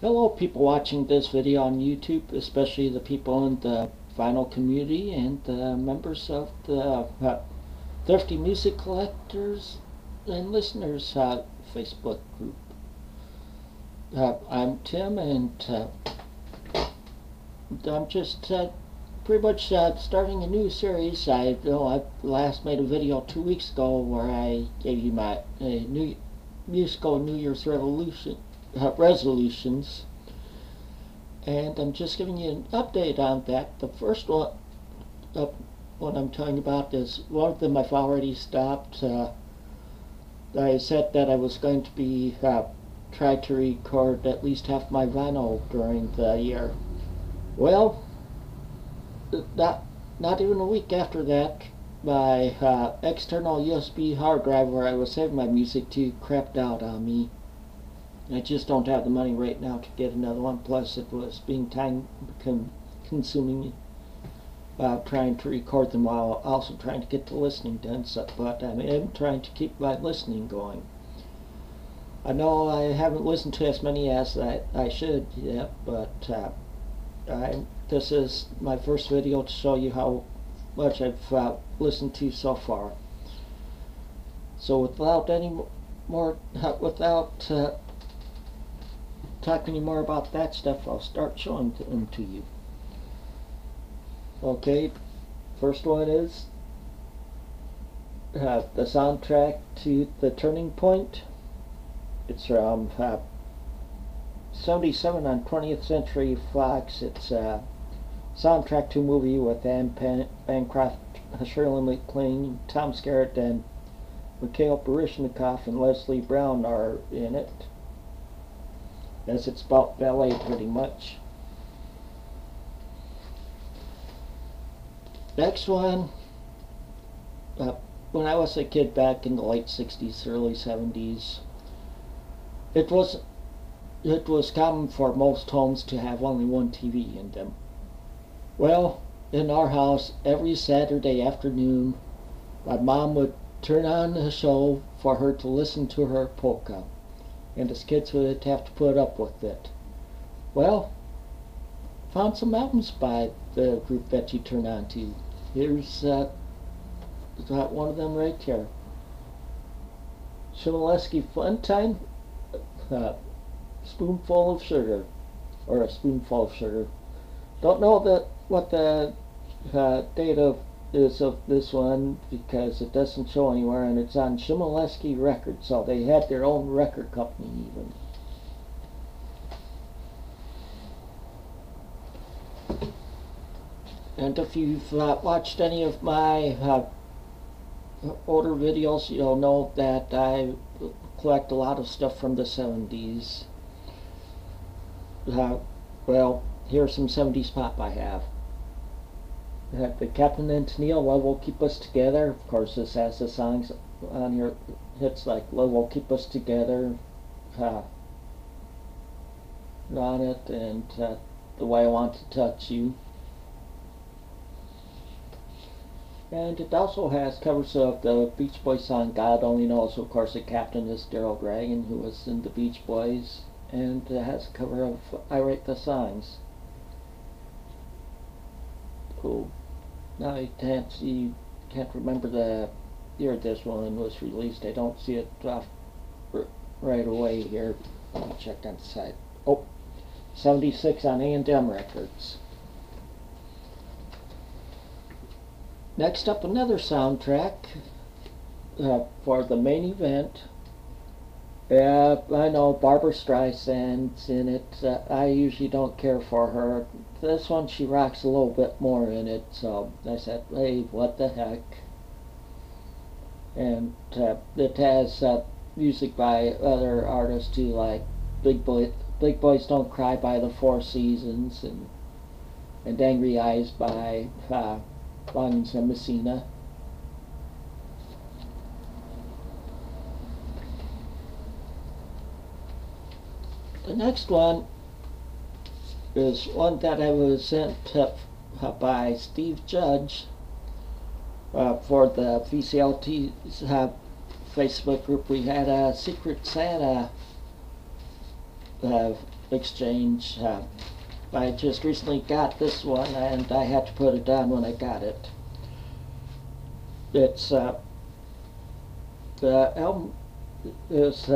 Hello people watching this video on YouTube, especially the people in the vinyl community and the members of the Thrifty Music Collectors and Listeners Facebook group. I'm Tim, and I'm just pretty much starting a new series. I last made a video 2 weeks ago where I gave you my musical New Year's resolutions, and I'm just giving you an update on that. The first one, what I'm talking about, is one of them I've already stopped. I said that I was going to be try to record at least half my vinyl during the year. Well, not even a week after that, my external USB hard drive where I was saving my music to crapped out on me. I just don't have the money right now to get another one. Plus, it was being time consuming trying to record them while also trying to get the listening done. But I am trying to keep my listening going. I know I haven't listened to as many as I should yet, but this is my first video to show you how much I've listened to so far. So without talking any more about that stuff, I'll start showing them to you. Okay, first one is the soundtrack to The Turning Point. It's from 77 on 20th Century Fox. It's a soundtrack to a movie with Anne Bancroft, Shirley MacLaine, Tom Skerritt, and Mikhail Baryshnikov and Leslie Brown are in it, as it's about ballet pretty much. Next one, when I was a kid back in the late 60s, early 70s, it was common for most homes to have only one TV in them. Well, in our house, every Saturday afternoon, my mom would turn on a show for her to listen to her polka, and us kids would have to put up with it. Well, found some albums by the group that you turn on to. Here's one of them right here. Shimoleski Fun Time, Spoonful of Sugar, or A Spoonful of Sugar. Don't know what the date is of this one, because it doesn't show anywhere, and it's on Shimoleski Records, so they had their own record company even. And if you've watched any of my older videos, you'll know that I collect a lot of stuff from the 70s. Well, here's some 70s pop I have. The Captain and Tennille, Love Will Keep Us Together. Of course, this has the songs on here, hits like Love Will Keep Us Together on it, and The Way I Want to Touch You. And it also has covers of the Beach Boys song God Only Knows. Of course, the captain is Daryl Dragon, who was in the Beach Boys, and it has a cover of I Write the Songs. Cool. Now you can't remember the year this one was released. I don't see it right away here. Let me check on the side. Oh, 76 on A&M Records. Next up, another soundtrack for The Main Event. I know Barbra Streisand's in it. I usually don't care for her. This one, she rocks a little bit more in it, so I said, hey, what the heck. And it has music by other artists too, like Big Boys Don't Cry by the Four Seasons, and Angry Eyes by Bongs and Messina. The next one is one that I was sent by Steve Judge for the VCLT Facebook group. We had a Secret Santa exchange. I just recently got this one, and I had to put it on when I got it. It's the album is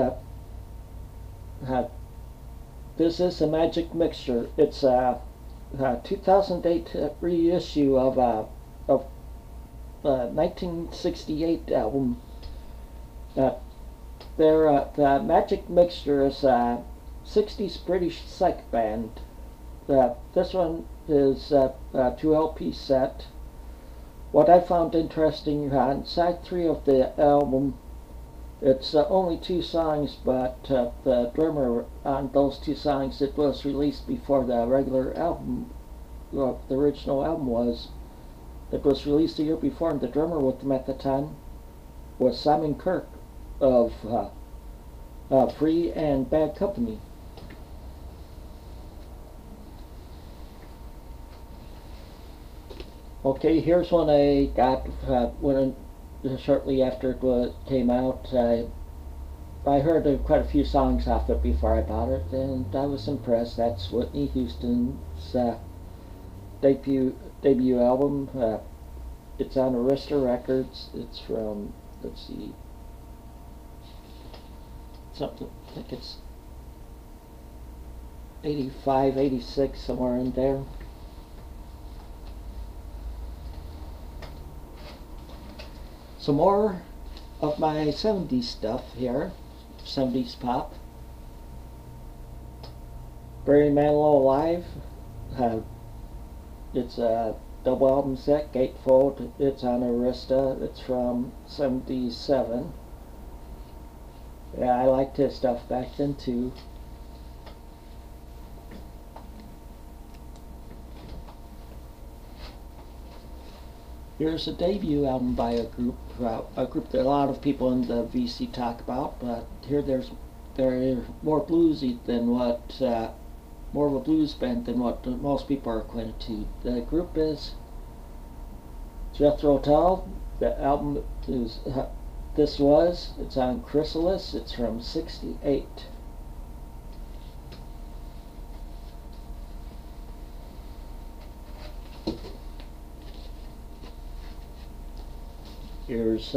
this is a magic mixture. It's a 2008 reissue of 1968 album. The Magic Mixture is a 60s British psych band. This one is a 2 LP set. What I found interesting on side 3 of the album, it's only 2 songs, but the drummer on those 2 songs, it was released before the regular album, the original album was. It was released a year before, and the drummer with them at the time was Simon Kirke of Free and Bad Company. Okay, here's one I got shortly after it came out. I heard quite a few songs off it before I bought it, and I was impressed. That's Whitney Houston's debut album. It's on Arista Records. It's from, let's see, something, I think it's 85, 86, somewhere in there. Some more of my 70s stuff here, 70s pop. Barry Manilow Live. It's a double album set, gatefold. It's on Arista. It's from 77. Yeah, I liked his stuff back then too. Here's a debut album by a group that a lot of people in the VC talk about, but here they're more bluesy than what, more of a blues band than what most people are acquainted to. The group is Jethro Tull. The album is it's on Chrysalis. It's from 68. Here's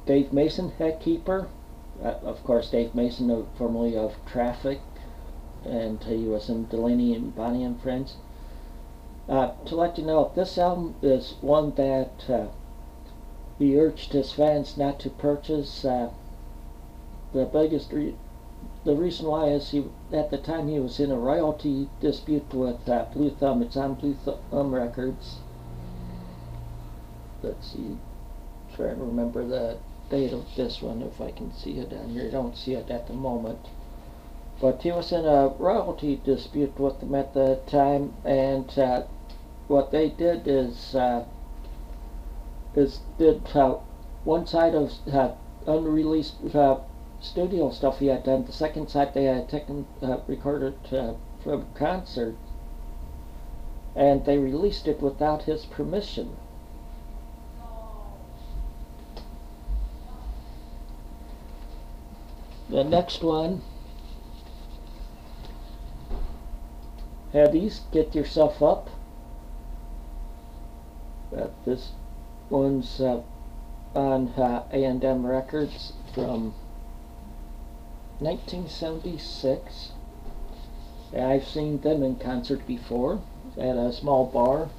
Dave Mason, Head Keeper. Of course, Dave Mason, formerly of Traffic, and he was in Delaney and Bonnie and Friends. To let you know, this album is one that he urged his fans not to purchase. The reason why is at the time he was in a royalty dispute with Blue Thumb. It's on Blue Thumb Records. Let's see, trying to remember the date of this one, if I can see it down here. I don't see it at the moment. But he was in a royalty dispute with them at the time, and what they did is did one side of unreleased studio stuff he had done. The second side they had recorded from a concert, and they released it without his permission. The next one, Headies, Get Yourself Up. This one's on A&M Records from 1976. I've seen them in concert before at a small bar.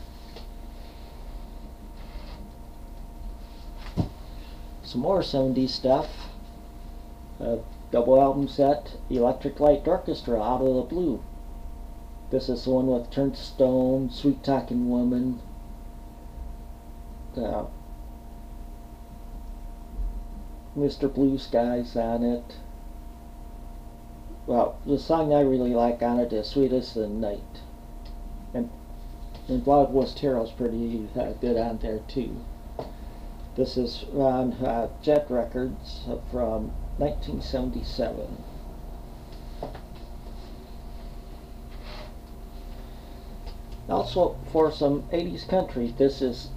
Some more 70s stuff. Double album set, Electric Light Orchestra, Out of the Blue. This is the one with Turn to Stone, Sweet Talking Woman. Mr. Blue Skies on it. Well, the song I really like on it is Sweet as the Night. And Wild West Hero's pretty good on there too. This is on Jet Records from 1977. Also for some 80s country, this is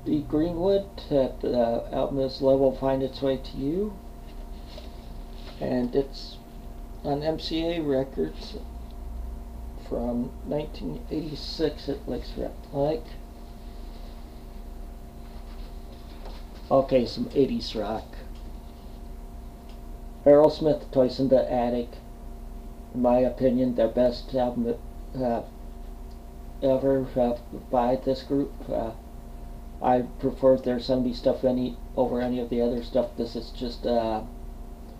the Greenwood. The album is Love Will Find Its Way to You, and it's on MCA Records from 1986, it looks like. Okay, some 80s rock. Aerosmith, Toys in the Attic. In my opinion, their best album ever by this group. I prefer their 70s stuff over any of the other stuff. This is just a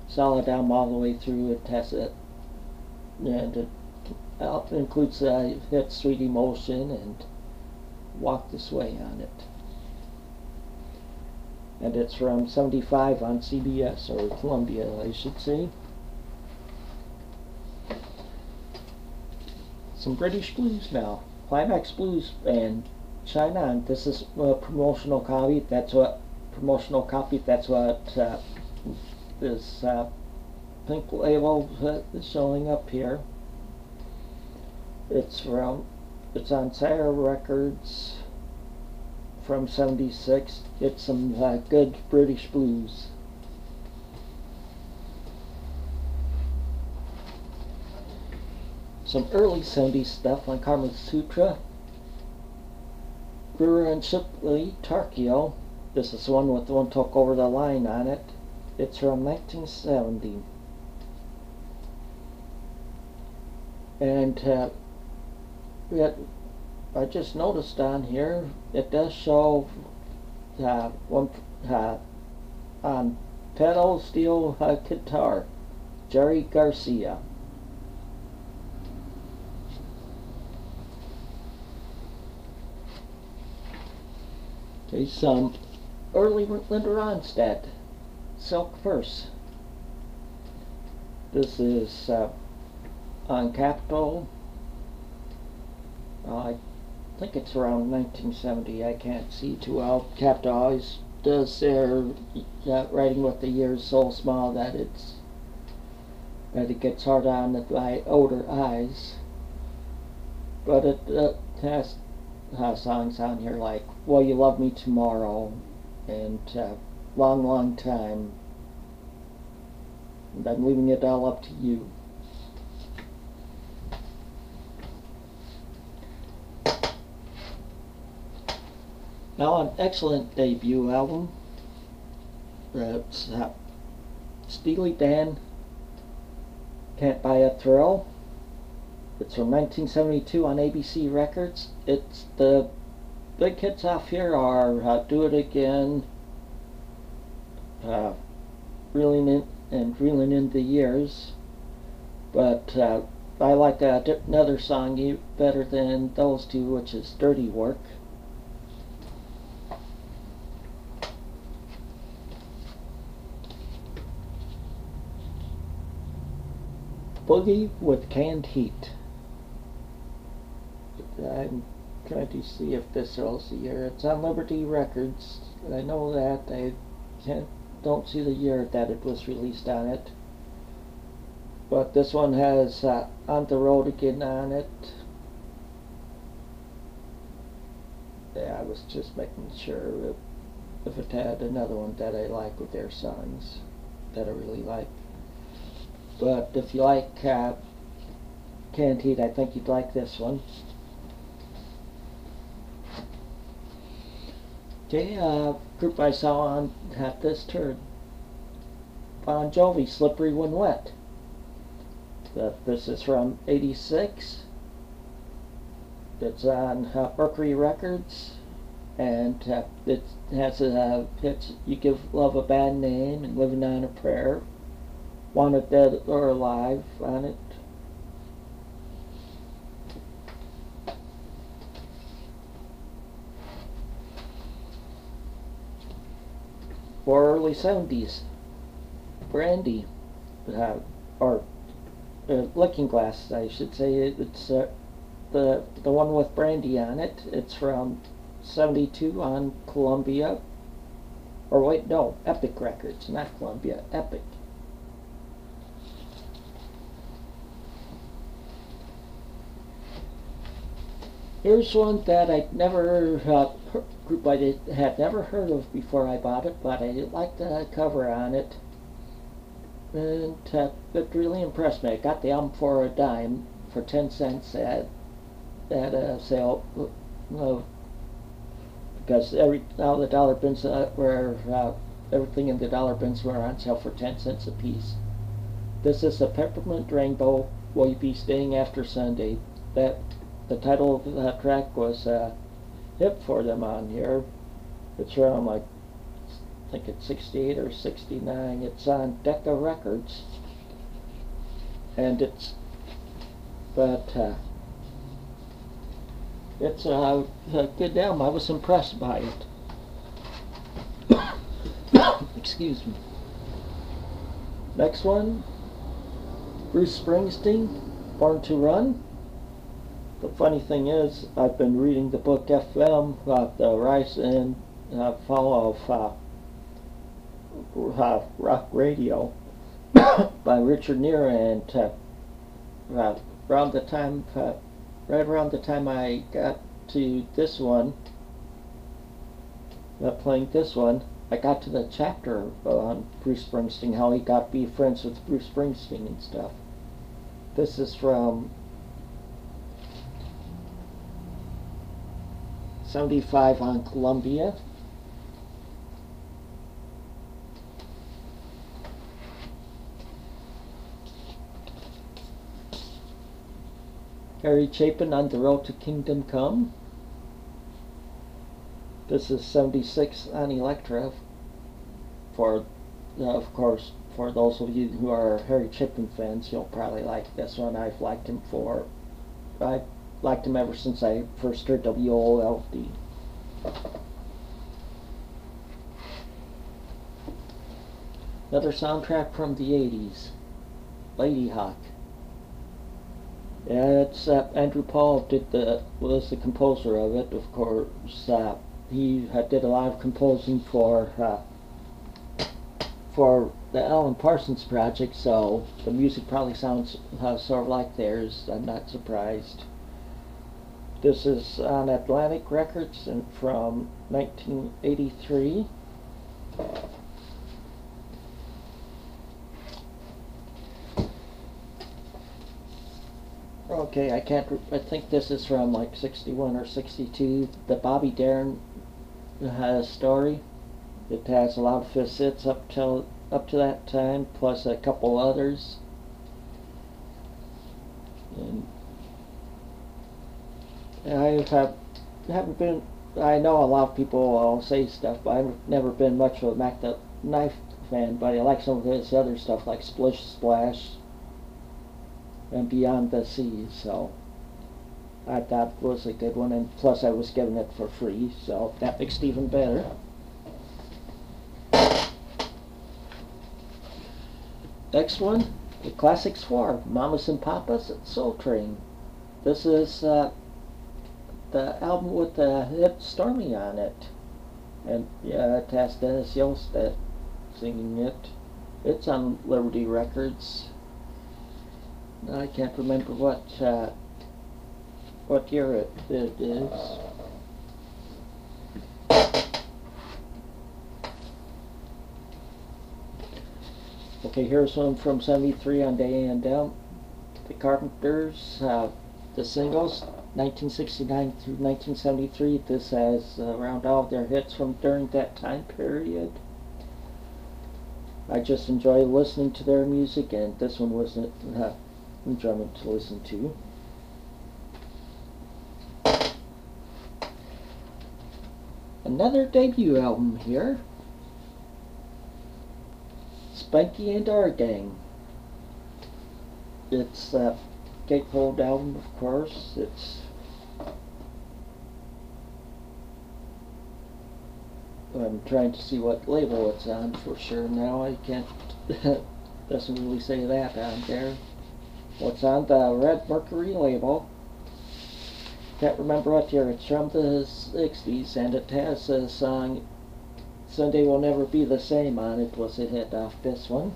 solid album all the way through. It has it, and it includes hits Sweet Emotion and Walk This Way on it. And it's from 75 on CBS, or Columbia, I should say. Some British blues now. Climax Blues and Shine On. This is a promotional copy. That's what this pink label is showing up here. It's on Sire Records from 76. It's some good British blues. Some early 70s stuff on Kama Sutra. Brewer and Shipley, Tarkio. This is the one with the one took over the line on it. It's from 1970. And I just noticed on here, it does show on pedal steel guitar, Jerry Garcia. Okay, some early Linda Ronstadt, Silk Purse. This is on Capitol. I think it's around 1970. I can't see too well. Capitol always does their writing with the years so small that it gets hard on by older eyes. But it has songs on here like Will You Love Me Tomorrow and Long Long Time, and I'm leaving it all up to you. Now an excellent debut album. It's Steely Dan, Can't Buy a Thrill. It's from 1972 on ABC Records. It's the big hits off here are Do It Again, Reeling in the Years. But I like another song better than those two, which is Dirty Work. Boogie with Canned Heat. I'm trying to see if this sells the year. It's on Liberty Records. I know that. I don't see the year that it was released on it. But this one has On the Road Again on it. Yeah, I was just making sure if it had another one that I like with their songs that I really like. But if you like Canned Heat, I think you'd like this one. Okay, group I saw on this turn. Bon Jovi, Slippery When Wet. This is from 86. It's on Mercury Records, and it has hits You Give Love a Bad Name and Living on a Prayer. Wanted Dead or Alive on it. For early 70s, Brandy, or Looking Glass, I should say. It's the one with Brandy on it. It's from 72 on Columbia. Or wait, no, Epic Records, not Columbia, Epic. Here's one that I never group I had never heard of before I bought it, but I like the cover on it. and it really impressed me. I got the album for a dime, for 10 cents at a sale, because now the dollar bins were everything in the dollar bins were on sale for 10 cents a piece. This is a Peppermint Drink. Will you be staying after Sunday? That the title of that track was hip for them on here. It's around like, I think it's 68 or 69. It's on Decca Records, and it's a good album. I was impressed by it. Excuse me. Next one, Bruce Springsteen, Born to Run. The funny thing is, I've been reading the book FM, The Rise and Fall of Rock Radio by Richard Neer, and around the time, right around the time I got to this one, playing this one, I got to the chapter on Bruce Springsteen, how he got to be friends with Bruce Springsteen and stuff. This is from 75 on Columbia. Harry Chapin, On the Road to Kingdom Come. This is 76 on Elektra. For, of course, for those of you who are Harry Chapin fans, you'll probably like this one. I've liked him ever since I first heard WOLD. Another soundtrack from the 80s, Lady Hawk. Yeah, it's Andrew Paul was the composer of it. Of course, he did a lot of composing for the Alan Parsons Project, so the music probably sounds sort of like theirs. I'm not surprised. This is on Atlantic Records and from 1983. Okay, I think this is from like 61 or 62. The Bobby Darin story. It has a lot of his hits up to that time, plus a couple others. And haven't been. I know a lot of people will say stuff, but I've never been much of a Mac the Knife fan. But I like some of his other stuff, like Splish Splash and Beyond the Seas. So I thought it was a good one, and plus I was getting it for free, so that makes it even better. Next one, the Classic Sword, Mamas and Papas at Soul Train. This is the album with the hit Stormy on it, and yeah, it has Dennis Yost singing it. It's on Liberty Records. I can't remember what year it is. Okay, here's one from 73 on Day and Down. The Carpenters, the singles, 1969 through 1973. This has around all of their hits from during that time period. I just enjoy listening to their music, and this one was enjoyment to listen to. Another debut album here, Spiky and Our Gang. It's a gatefold album, of course. I'm trying to see what label it's on for sure now. I can't, doesn't really say that on there. What's on the Red Mercury label? Can't remember what year. It's from the 60s, and it has a song, Sunday Will Never Be the Same, on it. Was a hit off this one.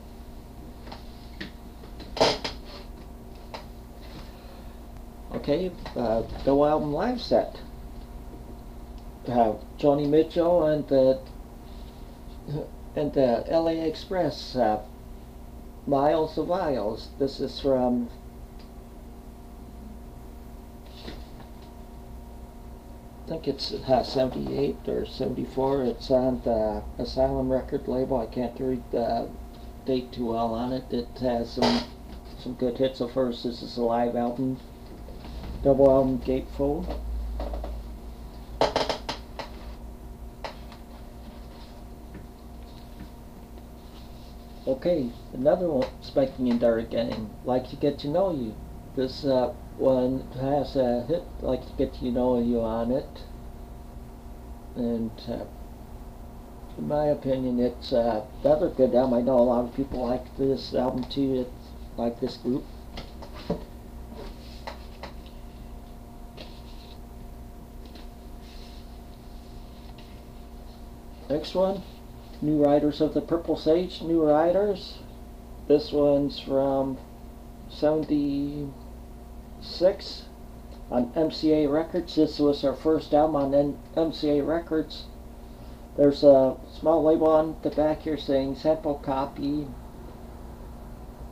Okay, Bill album live set. Joni Mitchell and the LA Express Miles of Miles. This is from I think it's 78 or 74. It's on the Asylum record label. I can't read the date too well on it. It has some good hits. So first, this is a live album, double album gatefold. Okay, another one, Spiky and Darin, Like to Get to Know You. This one has a hit, Like to Get to Know You on it. And in my opinion, it's another good album. I know a lot of people like this album too, it's like this group. Next one, New Riders of the Purple Sage, New Riders. This one's from 76 on MCA Records. This was our first album on MCA Records. There's a small label on the back here saying sample copy.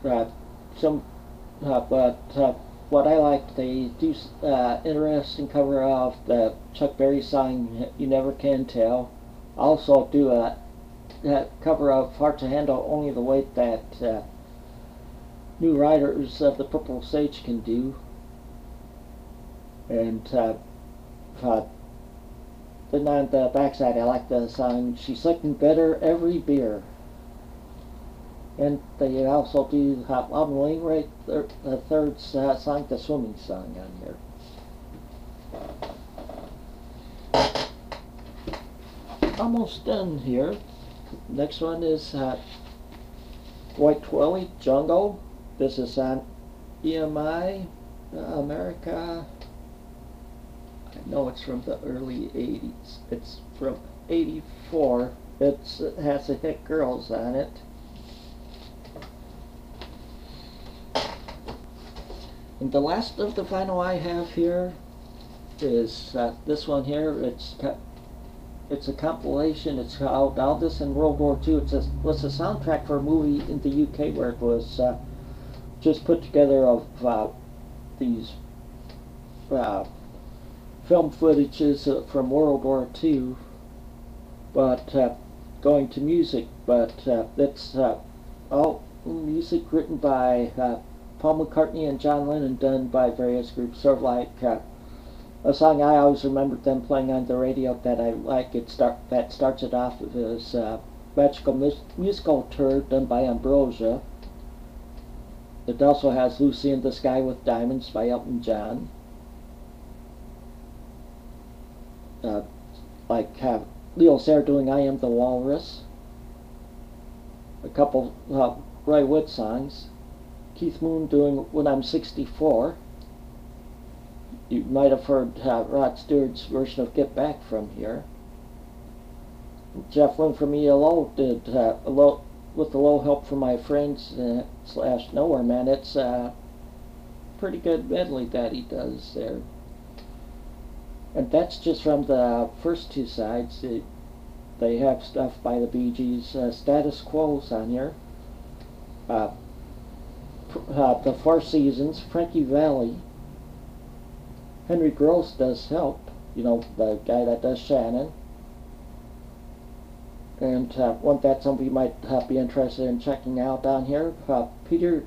But what I like, they do interesting cover of the Chuck Berry song "You Never Can Tell." Also do a cover of "Hard to Handle Only the Weight" that New Riders of the Purple Sage can do. And then on the backside, I like the song "She's Looking Better Every Beer." And they also do Album Lane right the third song, the swimming song on here. Almost done here. Next one is White Twilly, Jungle. This is on EMI America. I know it's from the early 80s. It's from 84. It has a hit Girls on it. And the last of the vinyl I have here is this one here. It's a compilation. It's called All This in World War II. It was a soundtrack for a movie in the UK where it was just put together of these film footages from World War II, but going to music. But it's all music written by Paul McCartney and John Lennon, done by various groups, sort of like a song I always remember them playing on the radio that I like. That starts it off as Magical Musical Tour, done by Ambrosia. It also has Lucy in the Sky with Diamonds by Elton John. Like Leo Sayer doing I Am the Walrus. A couple Roy Wood songs. Keith Moon doing When I'm 64. You might have heard Rod Stewart's version of Get Back from here. Jeff Lynne from ELO did with a little help from my friends / Nowhere Man. It's a pretty good medley that he does there. And that's just from the first two sides. They have stuff by the Bee Gees. Status Quo's on here. The Four Seasons, Frankie Valli. Henry Gross does Help, you know, the guy that does Shannon. And one that somebody might be interested in checking out down here, Peter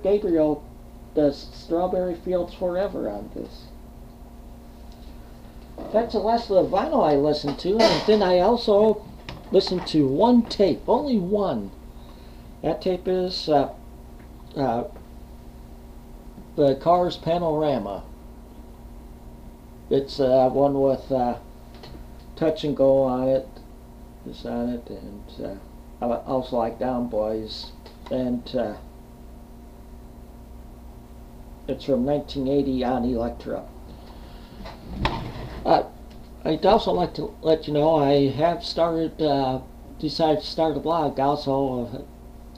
Gabriel does Strawberry Fields Forever on this. That's the last of the vinyl I listened to, and then I also listened to one tape, only one. That tape is the Cars Panorama. It's one with Touch and Go on it. It's on it, and I also like Down Boys, and it's from 1980 on Elektra. I'd also like to let you know I have decided to start a blog. Also,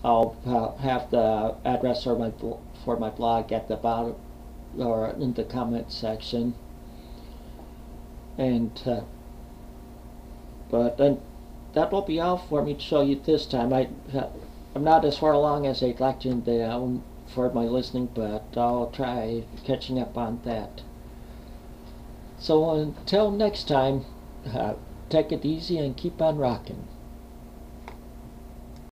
I'll have the address for my blog at the bottom or in the comment section. And but then that will be all for me to show you this time. I'm not as far along as I'd like to in the album for my listening, but I'll try catching up on that. So until next time, take it easy and keep on rocking.